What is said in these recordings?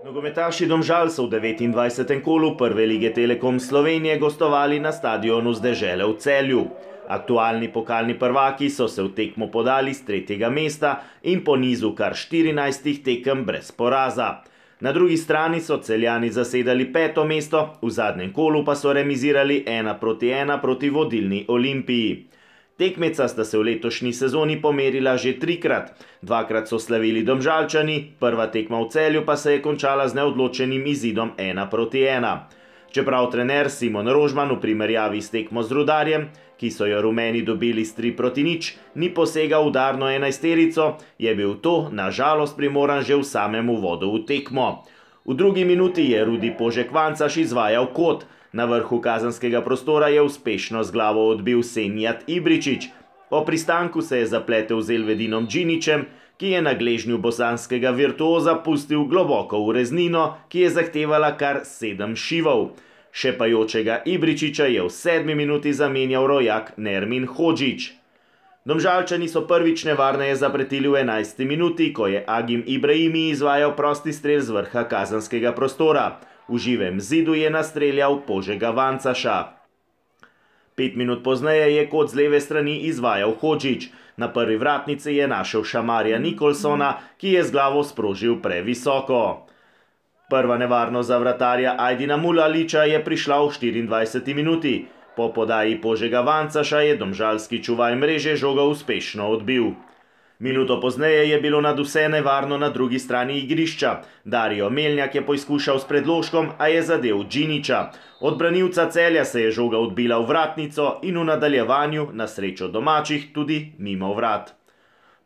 Nogometaši Domžal so v 29. kolu prve lige Telekom Slovenije gostovali na stadionu z dežele v Celju. Aktualni pokalni prvaki so se v tekmo podali z 3. mesta in po nizu kar 14 tekem brez poraza. Na drugi strani so Celjani zasedali 5. mesto, v zadnjem kolu pa so remizirali 1:1 proti vodilni Olimpiji. Tekmeca sta se v letošnji sezoni pomerila že 3-krat. 2-krat so slavili Domžalčani, prva tekma v Celju pa se je končala z neodločenim izidom 1:1. Čeprav trener Simon Rožman v primerjavi s tekmo z Rudarjem, ki so jo rumeni dobili s 3:0, ni posegal udarno enajsterico, je bil to na žalost primoran že v samem uvodu v tekmo. V drugi minuti je Rudi Požek Vancaš izvajal kot. Na vrhu kazenskega prostora je uspešno z glavo odbil Senijad Ibričić. Po pristanku se je zapletel z Elvedinom Džinićem, ki je na gležnju bosanskega virtuoza pustil globoko v reznino, ki je zahtevala kar 7 šivov. Šepajočega Ibričića je v 7. minuti zamenjal rojak Nermin Hodžić. Domžalčani so prvič nevarneje zapretili v 11. minuti, ko je Agim Ibrahimi izvajal prosti strel z vrha kazenskega prostora. V živem zidu je nastreljal Požega Vancaša. 5 minut pozneje je kot z leve strani izvajal Hodžić. Na prvi vratnici je našel Šamarja Nikolsona, ki je z glavo sprožil previsoko. Prva nevarnost za vratarja Ajdina Mulaliča je prišla v 24. minuti. Po podaji Požega Vancaša je domžalski čuvaj mreže žogo uspešno odbil. Minuto pozneje je bilo nadvse nevarno na drugi strani igrišča. Dario Melnjak je poizkušal s predložkom, a je zadel Džinića. Od branilca Celja se je žoga odbila v vratnico in v nadaljevanju, na srečo domačih, tudi mimo vrat.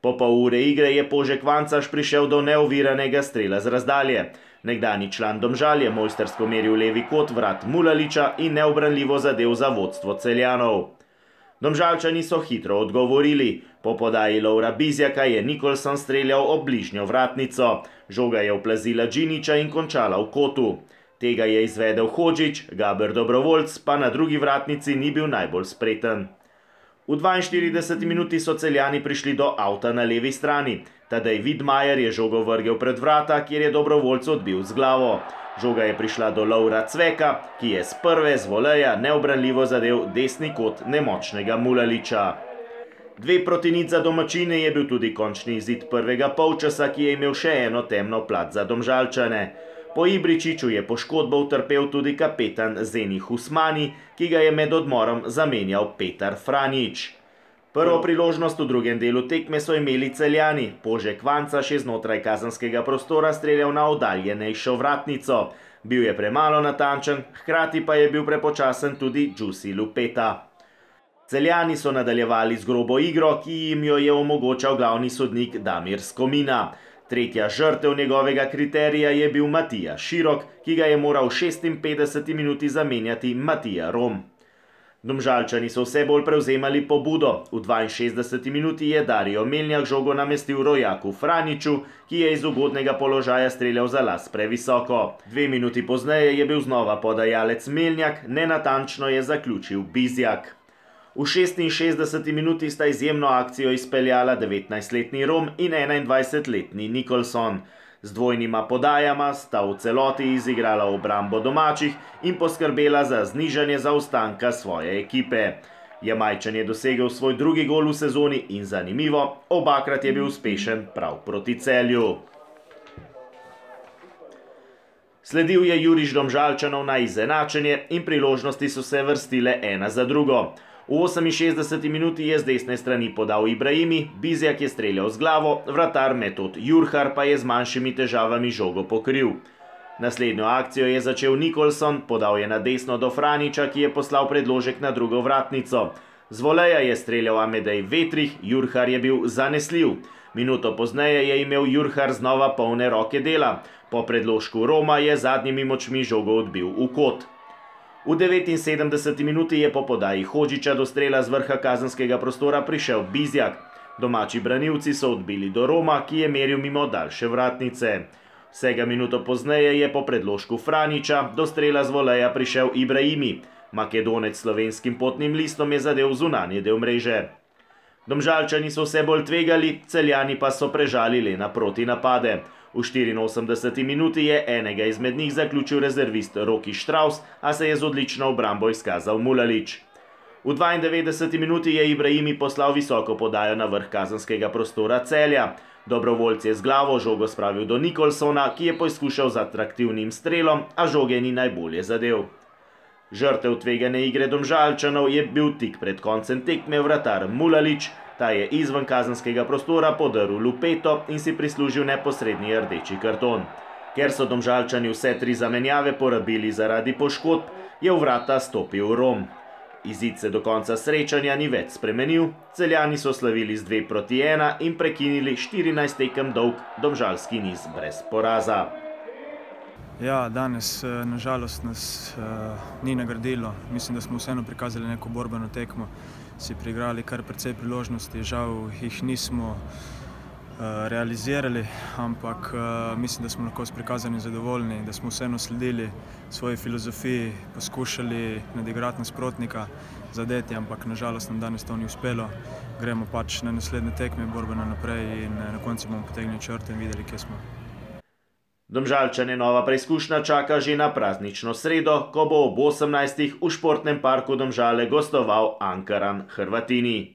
Po pol ure igre je Požek Vancaš prišel do neoviranega strela z razdalje. Nekdani član Domžal je mojstersko meril levi kot vrat Mulaliča in neobranljivo zadev za vodstvo Celjanov. Domžalčani so hitro odgovorili. Po podaji Lovra Bizjaka je Nikolson streljal ob bližnjo vratnico. Žoga je oplazila Džinića in končala v kotu. Tega je izvedel Hodžić, Gaber Dobrovoljc pa na drugi vratnici ni bil najbolj spreten. V 42. minuti so Celjani prišli do avta na levi strani. Tadej Vidmajer je žogo vrgel pred vrata, kjer je Dobrovoljc odbil z glavo. Žoga je prišla do Lovra Cveka, ki je z prve z voleja neobranljivo zadev desni kot nemočnega Mulaliča. 2:0 za domačine je bil tudi končni izid prvega polčasa, ki je imel še eno temno plat za Domžalčane. Po Ibričiću je poškodbo utrpel tudi kapetan Zenih Usmani, ki ga je med odmorom zamenjal Petar Franjić. Prvo priložnost v drugem delu tekme so imeli Celjani. Požek Vancaš je znotraj kazenskega prostora streljal na oddaljenejšo vratnico. Bil je premalo natančen, hkrati pa je bil prepočasen tudi Đusi Lupeta. Celjani so nadaljevali z grobo igro, ki jim jo je omogočal glavni sodnik Damir Skomina. Tretja žrtev njegovega kriterija je bil Matija Širok, ki ga je moral v 56. minuti zamenjati Matija Rom. Domžalčani so vse bolj prevzemali pobudo. V 62. minuti je Dario Melnjak žogo namestil rojaku Franjiću, ki je iz ugodnega položaja streljal za las previsoko. 2 minuti pozneje je bil znova podajalec Melnjak, nenatančno je zaključil Bizjak. V 66. minuti sta izjemno akcijo izpeljala 19-letni Rom in 21-letni Nikolson. Z dvojnima podajama sta v celoti izigrala obrambo domačih in poskrbela za znižanje zaostanka svoje ekipe. Jamajčan je dosegel svoj drugi gol v sezoni in zanimivo, obakrat je bil uspešen prav proti Celju. Sledil je juriš Domžalčanov na izenačenje in priložnosti so se vrstile ena za drugo. V 68. minuti je z desne strani podal Ibrahimi, Bizjak je streljal z glavo, vratar Metod Jurhar pa je z manjšimi težavami žogo pokril. Naslednjo akcijo je začel Nikolson, podal je na desno do Franjića, ki je poslal predložek na drugo vratnico. Z voleja je streljal Amedej Vetrih, Jurhar je bil zanesljiv. Minuto pozneje je imel Jurhar znova polne roke dela. Po predložku Roma je zadnjimi močmi žogo odbil v kot. V 79. minuti je po podaji Hodžića do strela z vrha kazenskega prostora prišel Bizjak. Domači branilci so odbili do Roma, ki je meril mimo daljše vratnice. Vsega minuto pozneje je po predložku Franjića do strela z voleja prišel Ibrahimi. Makedonec slovenskim potnim listom je zadev zunanje del mreže. Domžalčani so vse bolj tvegali, Celjani pa so prežali le na protinapade. V 84. minuti je enega izmed njih zaključil rezervist Roki Štraus, a se je z odlično obrambo izkazal Mulalić. V 92. minuti je Ibrahimi poslal visoko podajo na vrh kazenskega prostora Celja. Dobrovoljc je z glavo žogo spravil do Nikolsona, ki je poizkušal z atraktivnim strelom, a žoge ni najbolje zadel. Žrtev tvegane igre Domžalčanov je bil tik pred koncem tekme vratar Mulalić. Ta je izven kazenskega prostora podrl lupeto in si prislužil neposredni rdeči karton. Ker so Domžalčani vse 3 zamenjave porabili zaradi poškodb, je v vrata stopil Rom. Izid se do konca srečanja ni več spremenil, Celjani so slavili z 2-1 in prekinili 14 tekem dolg domžalski niz brez poraza. Ja, danes nažalost nas ni nagradilo. Mislim, da smo vseeno prikazali neko borbeno tekmo, si priigrali kar precej priložnosti, žal jih nismo realizirali, ampak mislim, da smo lahko s prikazanjem zadovoljni, da smo vseeno sledili svoji filozofiji, poskušali nadigrati nasprotnika, zadeti, ampak nažalost nam danes to ni uspelo. Gremo pač na naslednje tekme, borbeno naprej in na koncu bomo potegnili črto in videli, kje smo. Domžalčane nova preizkušnja čaka že na praznično sredo, ko bo ob 18. v športnem parku Domžale gostoval Ankaran Hrvatini.